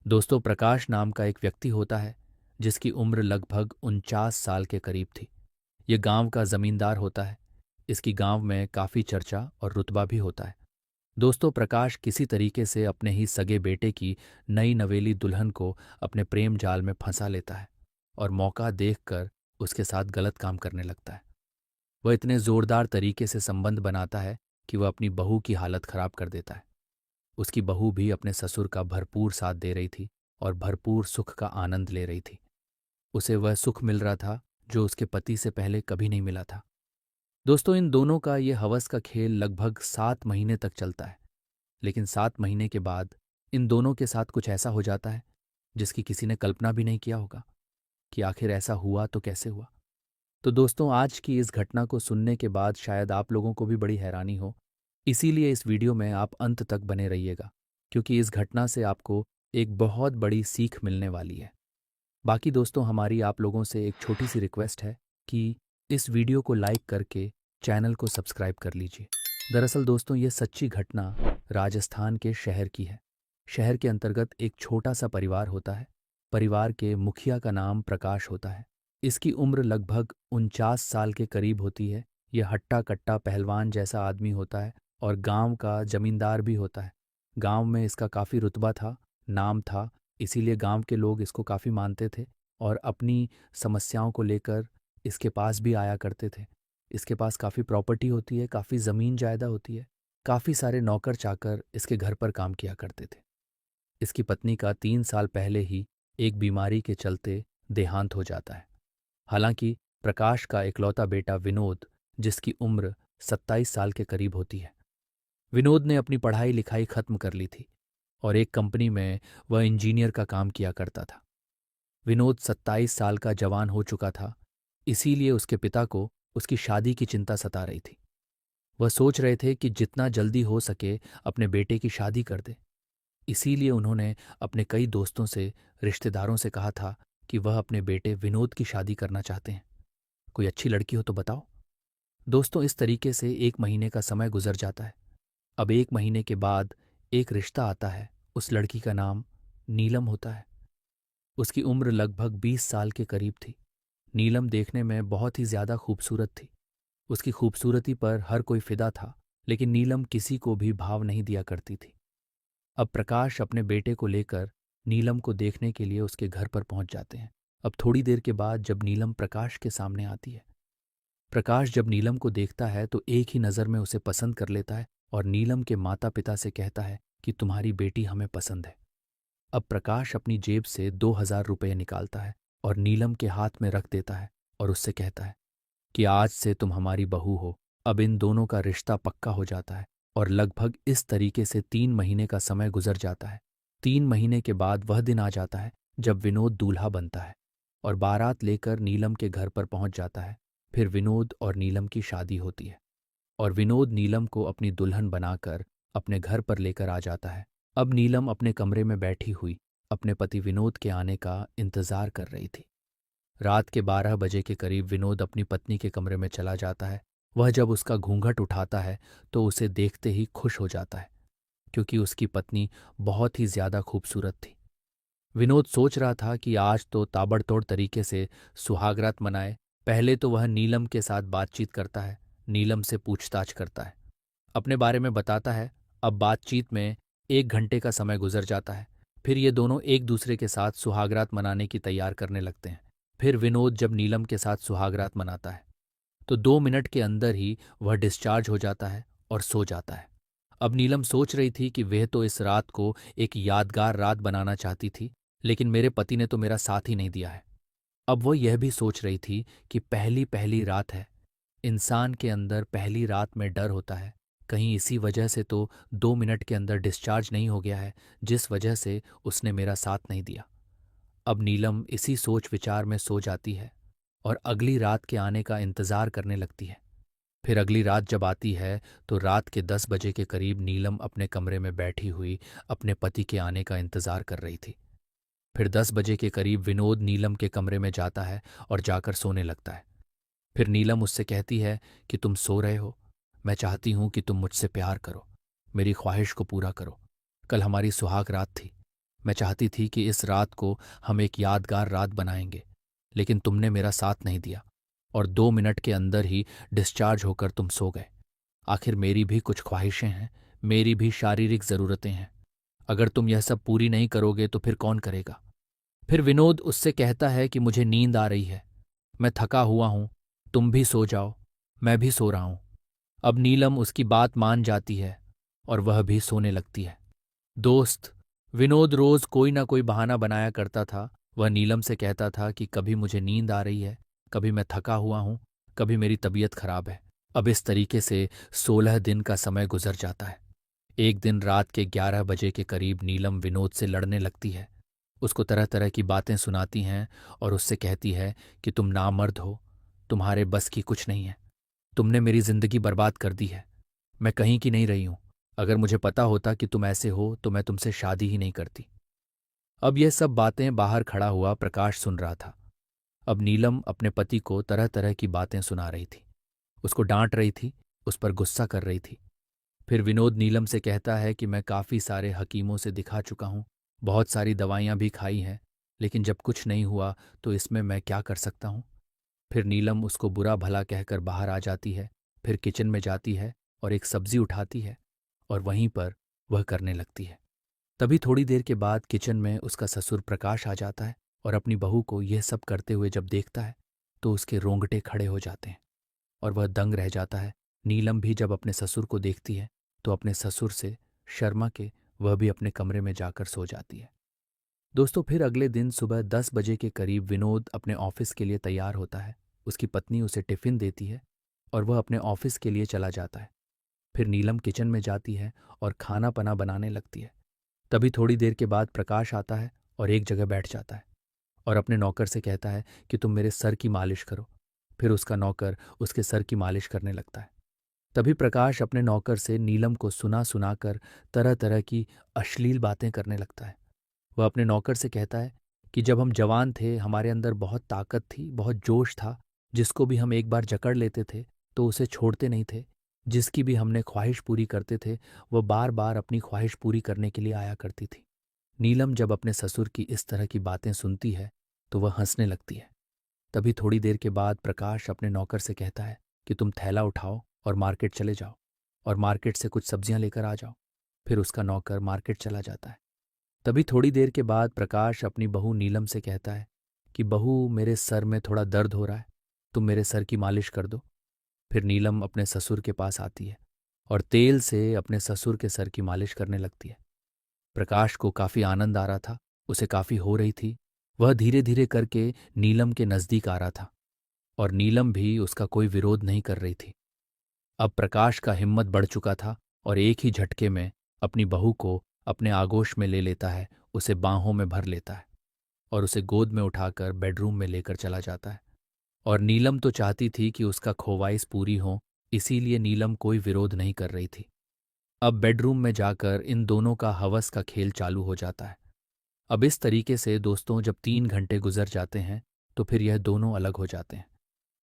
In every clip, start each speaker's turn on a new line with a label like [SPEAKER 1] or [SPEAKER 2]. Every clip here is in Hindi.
[SPEAKER 1] दोस्तों, प्रकाश नाम का एक व्यक्ति होता है जिसकी उम्र लगभग 49 साल के करीब थी। ये गांव का जमींदार होता है। इसकी गांव में काफ़ी चर्चा और रुतबा भी होता है। दोस्तों, प्रकाश किसी तरीके से अपने ही सगे बेटे की नई नवेली दुल्हन को अपने प्रेम जाल में फंसा लेता है और मौका देखकर उसके साथ गलत काम करने लगता है। वह इतने जोरदार तरीके से संबंध बनाता है कि वह अपनी बहू की हालत खराब कर देता है। उसकी बहू भी अपने ससुर का भरपूर साथ दे रही थी और भरपूर सुख का आनंद ले रही थी। उसे वह सुख मिल रहा था जो उसके पति से पहले कभी नहीं मिला था। दोस्तों, इन दोनों का ये हवस का खेल लगभग 7 महीने तक चलता है। लेकिन 7 महीने के बाद इन दोनों के साथ कुछ ऐसा हो जाता है जिसकी किसी ने कल्पना भी नहीं किया होगा कि आखिर ऐसा हुआ तो कैसे हुआ। तो दोस्तों, आज की इस घटना को सुनने के बाद शायद आप लोगों को भी बड़ी हैरानी हो। इसीलिए इस वीडियो में आप अंत तक बने रहिएगा, क्योंकि इस घटना से आपको एक बहुत बड़ी सीख मिलने वाली है। बाकी दोस्तों, हमारी आप लोगों से एक छोटी सी रिक्वेस्ट है कि इस वीडियो को लाइक करके चैनल को सब्सक्राइब कर लीजिए। दरअसल दोस्तों, ये सच्ची घटना राजस्थान के शहर की है। शहर के अंतर्गत एक छोटा सा परिवार होता है। परिवार के मुखिया का नाम प्रकाश होता है। इसकी उम्र लगभग 49 साल के करीब होती है। यह हट्टा कट्टा पहलवान जैसा आदमी होता है और गांव का जमींदार भी होता है। गांव में इसका काफ़ी रुतबा था, नाम था। इसीलिए गांव के लोग इसको काफ़ी मानते थे और अपनी समस्याओं को लेकर इसके पास भी आया करते थे। इसके पास काफ़ी प्रॉपर्टी होती है, काफ़ी ज़मीन जायदा होती है। काफ़ी सारे नौकर चाकर इसके घर पर काम किया करते थे। इसकी पत्नी का 3 साल पहले ही एक बीमारी के चलते देहांत हो जाता है। हालांकि प्रकाश का इकलौता बेटा विनोद, जिसकी उम्र 27 साल के करीब होती है, विनोद ने अपनी पढ़ाई लिखाई खत्म कर ली थी और एक कंपनी में वह इंजीनियर का काम किया करता था। विनोद 27 साल का जवान हो चुका था। इसीलिए उसके पिता को उसकी शादी की चिंता सता रही थी। वह सोच रहे थे कि जितना जल्दी हो सके अपने बेटे की शादी कर दे। इसीलिए उन्होंने अपने कई दोस्तों से, रिश्तेदारों से कहा था कि वह अपने बेटे विनोद की शादी करना चाहते हैं। कोई अच्छी लड़की हो तो बताओ। दोस्तों, इस तरीके से 1 महीने का समय गुजर जाता है। अब 1 महीने के बाद एक रिश्ता आता है। उस लड़की का नाम नीलम होता है। उसकी उम्र लगभग 20 साल के करीब थी। नीलम देखने में बहुत ही ज्यादा खूबसूरत थी। उसकी खूबसूरती पर हर कोई फिदा था, लेकिन नीलम किसी को भी भाव नहीं दिया करती थी। अब प्रकाश अपने बेटे को लेकर नीलम को देखने के लिए उसके घर पर पहुंच जाते हैं। अब थोड़ी देर के बाद जब नीलम प्रकाश के सामने आती है, प्रकाश जब नीलम को देखता है तो एक ही नज़र में उसे पसंद कर लेता है और नीलम के माता पिता से कहता है कि तुम्हारी बेटी हमें पसंद है। अब प्रकाश अपनी जेब से 2,000 रुपये निकालता है और नीलम के हाथ में रख देता है और उससे कहता है कि आज से तुम हमारी बहू हो। अब इन दोनों का रिश्ता पक्का हो जाता है और लगभग इस तरीके से 3 महीने का समय गुजर जाता है। 3 महीने के बाद वह दिन आ जाता है जब विनोद दूल्हा बनता है और बारात लेकर नीलम के घर पर पहुंच जाता है। फिर विनोद और नीलम की शादी होती है और विनोद नीलम को अपनी दुल्हन बनाकर अपने घर पर लेकर आ जाता है। अब नीलम अपने कमरे में बैठी हुई अपने पति विनोद के आने का इंतजार कर रही थी। रात के 12 बजे के करीब विनोद अपनी पत्नी के कमरे में चला जाता है। वह जब उसका घूंघट उठाता है तो उसे देखते ही खुश हो जाता है, क्योंकि उसकी पत्नी बहुत ही ज्यादा खूबसूरत थी। विनोद सोच रहा था कि आज तो ताबड़तोड़ तरीके से सुहागरात मनाए। पहले तो वह नीलम के साथ बातचीत करता है, नीलम से पूछताछ करता है, अपने बारे में बताता है। अब बातचीत में 1 घंटे का समय गुजर जाता है। फिर ये दोनों एक दूसरे के साथ सुहागरात मनाने की तैयार करने लगते हैं। फिर विनोद जब नीलम के साथ सुहागरात मनाता है तो 2 मिनट के अंदर ही वह डिस्चार्ज हो जाता है और सो जाता है। अब नीलम सोच रही थी कि वह तो इस रात को एक यादगार रात बनाना चाहती थी, लेकिन मेरे पति ने तो मेरा साथ ही नहीं दिया है। अब वह यह भी सोच रही थी कि पहली पहली रात है। इंसान के अंदर पहली रात में डर होता है। कहीं इसी वजह से तो 2 मिनट के अंदर डिस्चार्ज नहीं हो गया है, जिस वजह से उसने मेरा साथ नहीं दिया। अब नीलम इसी सोच विचार में सो जाती है और अगली रात के आने का इंतजार करने लगती है। फिर अगली रात जब आती है तो रात के 10 बजे के करीब नीलम अपने कमरे में बैठी हुई अपने पति के आने का इंतजार कर रही थी। फिर 10 बजे के करीब विनोद नीलम के कमरे में जाता है और जाकर सोने लगता है। फिर नीलम उससे कहती है कि तुम सो रहे हो, मैं चाहती हूं कि तुम मुझसे प्यार करो, मेरी ख्वाहिश को पूरा करो। कल हमारी सुहाग रात थी, मैं चाहती थी कि इस रात को हम एक यादगार रात बनाएंगे, लेकिन तुमने मेरा साथ नहीं दिया और 2 मिनट के अंदर ही डिस्चार्ज होकर तुम सो गए। आखिर मेरी भी कुछ ख्वाहिशें हैं, मेरी भी शारीरिक ज़रूरतें हैं। अगर तुम यह सब पूरी नहीं करोगे तो फिर कौन करेगा? फिर विनोद उससे कहता है कि मुझे नींद आ रही है, मैं थका हुआ हूं, तुम भी सो जाओ, मैं भी सो रहा हूं। अब नीलम उसकी बात मान जाती है और वह भी सोने लगती है। दोस्त, विनोद रोज कोई ना कोई बहाना बनाया करता था। वह नीलम से कहता था कि कभी मुझे नींद आ रही है, कभी मैं थका हुआ हूं, कभी मेरी तबीयत खराब है। अब इस तरीके से 16 दिन का समय गुजर जाता है। एक दिन रात के 11 बजे के करीब नीलम विनोद से लड़ने लगती है। उसको तरह तरह की बातें सुनाती हैं और उससे कहती है कि तुम नामर्द हो, तुम्हारे बस की कुछ नहीं है, तुमने मेरी जिंदगी बर्बाद कर दी है, मैं कहीं की नहीं रही हूं। अगर मुझे पता होता कि तुम ऐसे हो तो मैं तुमसे शादी ही नहीं करती। अब यह सब बातें बाहर खड़ा हुआ प्रकाश सुन रहा था। अब नीलम अपने पति को तरह तरह की बातें सुना रही थी, उसको डांट रही थी, उस पर गुस्सा कर रही थी। फिर विनोद नीलम से कहता है कि मैं काफ़ी सारे हकीमों से दिखा चुका हूँ, बहुत सारी दवाइयाँ भी खाई हैं, लेकिन जब कुछ नहीं हुआ तो इसमें मैं क्या कर सकता हूँ। फिर नीलम उसको बुरा भला कहकर बाहर आ जाती है, फिर किचन में जाती है और एक सब्जी उठाती है और वहीं पर वह करने लगती है। तभी थोड़ी देर के बाद किचन में उसका ससुर प्रकाश आ जाता है और अपनी बहू को यह सब करते हुए जब देखता है तो उसके रोंगटे खड़े हो जाते हैं और वह दंग रह जाता है। नीलम भी जब अपने ससुर को देखती है तो अपने ससुर से शर्मा के वह भी अपने कमरे में जाकर सो जाती है। दोस्तों, फिर अगले दिन सुबह 10 बजे के करीब विनोद अपने ऑफिस के लिए तैयार होता है। उसकी पत्नी उसे टिफिन देती है और वह अपने ऑफिस के लिए चला जाता है। फिर नीलम किचन में जाती है और खाना पना बनाने लगती है। तभी थोड़ी देर के बाद प्रकाश आता है और एक जगह बैठ जाता है और अपने नौकर से कहता है कि तुम मेरे सर की मालिश करो। फिर उसका नौकर उसके सर की मालिश करने लगता है। तभी प्रकाश अपने नौकर से नीलम को सुना सुनाकर तरह तरह की अश्लील बातें करने लगता है। वह अपने नौकर से कहता है कि जब हम जवान थे हमारे अंदर बहुत ताकत थी, बहुत जोश था, जिसको भी हम एक बार जकड़ लेते थे तो उसे छोड़ते नहीं थे। जिसकी भी हमने ख्वाहिश पूरी करते थे वह बार बार अपनी ख्वाहिश पूरी करने के लिए आया करती थी। नीलम जब अपने ससुर की इस तरह की बातें सुनती है तो वह हंसने लगती है। तभी थोड़ी देर के बाद प्रकाश अपने नौकर से कहता है कि तुम थैला उठाओ और मार्केट चले जाओ और मार्केट से कुछ सब्जियां लेकर आ जाओ। फिर उसका नौकर मार्केट चला जाता है। तभी थोड़ी देर के बाद प्रकाश अपनी बहू नीलम से कहता है कि बहू, मेरे सर में थोड़ा दर्द हो रहा है, तुम मेरे सर की मालिश कर दो। फिर नीलम अपने ससुर के पास आती है और तेल से अपने ससुर के सर की मालिश करने लगती है। प्रकाश को काफी आनंद आ रहा था, उसे काफी हो रही थी। वह धीरे धीरे करके नीलम के नजदीक आ रहा था और नीलम भी उसका कोई विरोध नहीं कर रही थी। अब प्रकाश का हिम्मत बढ़ चुका था और एक ही झटके में अपनी बहू को अपने आगोश में ले लेता है, उसे बाहों में भर लेता है और उसे गोद में उठाकर बेडरूम में लेकर चला जाता है। और नीलम तो चाहती थी कि उसका ख्वाहिश पूरी हो, इसीलिए नीलम कोई विरोध नहीं कर रही थी। अब बेडरूम में जाकर इन दोनों का हवस का खेल चालू हो जाता है। अब इस तरीके से दोस्तों जब 3 घंटे गुजर जाते हैं तो फिर यह दोनों अलग हो जाते हैं।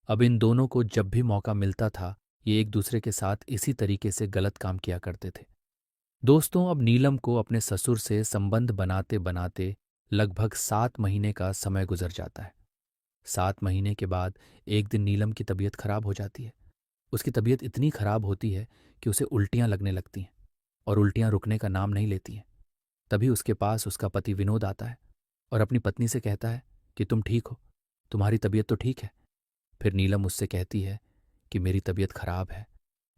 [SPEAKER 1] अब इन दोनों को जब भी मौका मिलता था ये एक दूसरे के साथ इसी तरीके से गलत काम किया करते थे। दोस्तों, अब नीलम को अपने ससुर से संबंध बनाते बनाते लगभग 7 महीने का समय गुजर जाता है। 7 महीने के बाद एक दिन नीलम की तबीयत खराब हो जाती है। उसकी तबीयत इतनी खराब होती है कि उसे उल्टियां लगने लगती हैं और उल्टियां रुकने का नाम नहीं लेती हैं। तभी उसके पास उसका पति विनोद आता है और अपनी पत्नी से कहता है कि तुम ठीक हो, तुम्हारी तबीयत तो ठीक है। फिर नीलम उससे कहती है कि मेरी तबीयत खराब है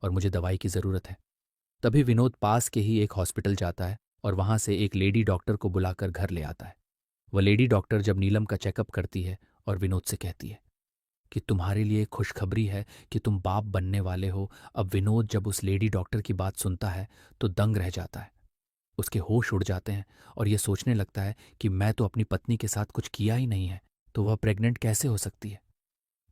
[SPEAKER 1] और मुझे दवाई की ज़रूरत है। तभी विनोद पास के ही एक हॉस्पिटल जाता है और वहां से एक लेडी डॉक्टर को बुलाकर घर ले आता है। वह लेडी डॉक्टर जब नीलम का चेकअप करती है और विनोद से कहती है कि तुम्हारे लिए खुशखबरी है कि तुम बाप बनने वाले हो। अब विनोद जब उस लेडी डॉक्टर की बात सुनता है तो दंग रह जाता है, उसके होश उड़ जाते हैं और ये सोचने लगता है कि मैं तो अपनी पत्नी के साथ कुछ किया ही नहीं है, तो वह प्रेग्नेंट कैसे हो सकती है।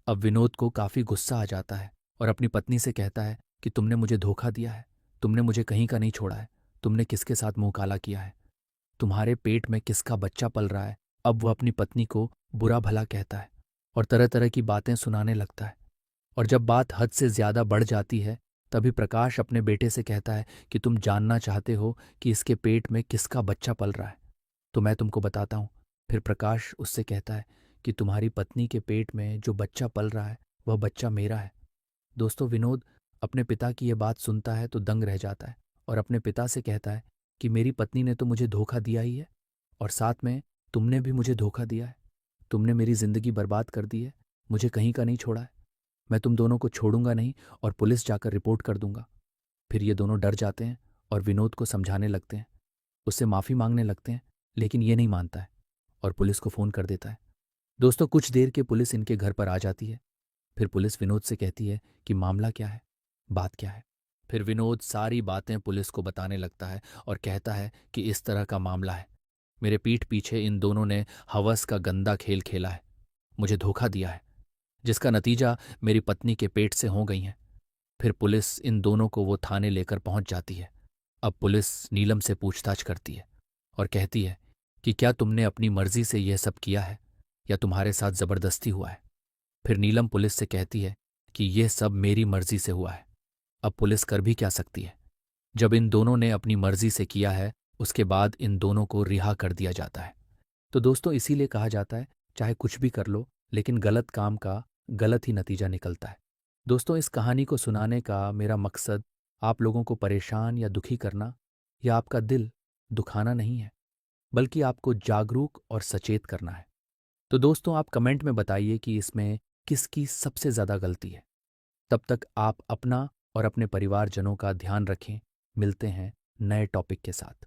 [SPEAKER 1] अब विनोद को काफी गुस्सा आ जाता है और अपनी पत्नी से कहता है कि तुमने मुझे धोखा दिया है, तुमने मुझे कहीं का नहीं छोड़ा है, तुमने किसके साथ मुंह काला किया है, तुम्हारे पेट में किसका बच्चा पल रहा है। अब वह अपनी पत्नी को बुरा भला कहता है और तरह तरह की बातें सुनाने लगता है। और जब बात हद से ज्यादा बढ़ जाती है तभी प्रकाश अपने बेटे से कहता है कि तुम जानना चाहते हो कि इसके पेट में किसका बच्चा पल रहा है। तो मैं तुमको बताता हूँ। फिर प्रकाश उससे कहता है कि तुम्हारी पत्नी के पेट में जो बच्चा पल रहा है वह बच्चा मेरा है। दोस्तों, विनोद अपने पिता की यह बात सुनता है तो दंग रह जाता है और अपने पिता से कहता है कि मेरी पत्नी ने तो मुझे धोखा दिया ही है और साथ में तुमने भी मुझे धोखा दिया है। तुमने मेरी जिंदगी बर्बाद कर दी है, मुझे कहीं का नहीं छोड़ा है। मैं तुम दोनों को छोड़ूंगा नहीं और पुलिस जाकर रिपोर्ट कर दूंगा। फिर ये दोनों डर जाते हैं और विनोद को समझाने लगते हैं, उससे माफ़ी मांगने लगते हैं, लेकिन ये नहीं मानता है और पुलिस को फ़ोन कर देता है। दोस्तों, कुछ देर के पुलिस इनके घर पर आ जाती है। फिर पुलिस विनोद से कहती है कि मामला क्या है, बात क्या है। फिर विनोद सारी बातें पुलिस को बताने लगता है और कहता है कि इस तरह का मामला है। मेरे पीठ पीछे इन दोनों ने हवस का गंदा खेल खेला है, मुझे धोखा दिया है, जिसका नतीजा मेरी पत्नी के पेट से हो गई है। फिर पुलिस इन दोनों को वो थाने लेकर पहुंच जाती है। अब पुलिस नीलम से पूछताछ करती है और कहती है कि क्या तुमने अपनी मर्जी से यह सब किया है या तुम्हारे साथ जबरदस्ती हुआ है। फिर नीलम पुलिस से कहती है कि यह सब मेरी मर्जी से हुआ है। अब पुलिस कर भी क्या सकती है। जब इन दोनों ने अपनी मर्जी से किया है, उसके बाद इन दोनों को रिहा कर दिया जाता है। तो दोस्तों, इसीलिए कहा जाता है चाहे कुछ भी कर लो, लेकिन गलत काम का गलत ही नतीजा निकलता है। दोस्तों, इस कहानी को सुनाने का मेरा मकसद आप लोगों को परेशान या दुखी करना या आपका दिल दुखाना नहीं है, बल्कि आपको जागरूक और सचेत करना है। तो दोस्तों, आप कमेंट में बताइए कि इसमें किसकी सबसे ज़्यादा गलती है। तब तक आप अपना और अपने परिवारजनों का ध्यान रखें। मिलते हैं नए टॉपिक के साथ।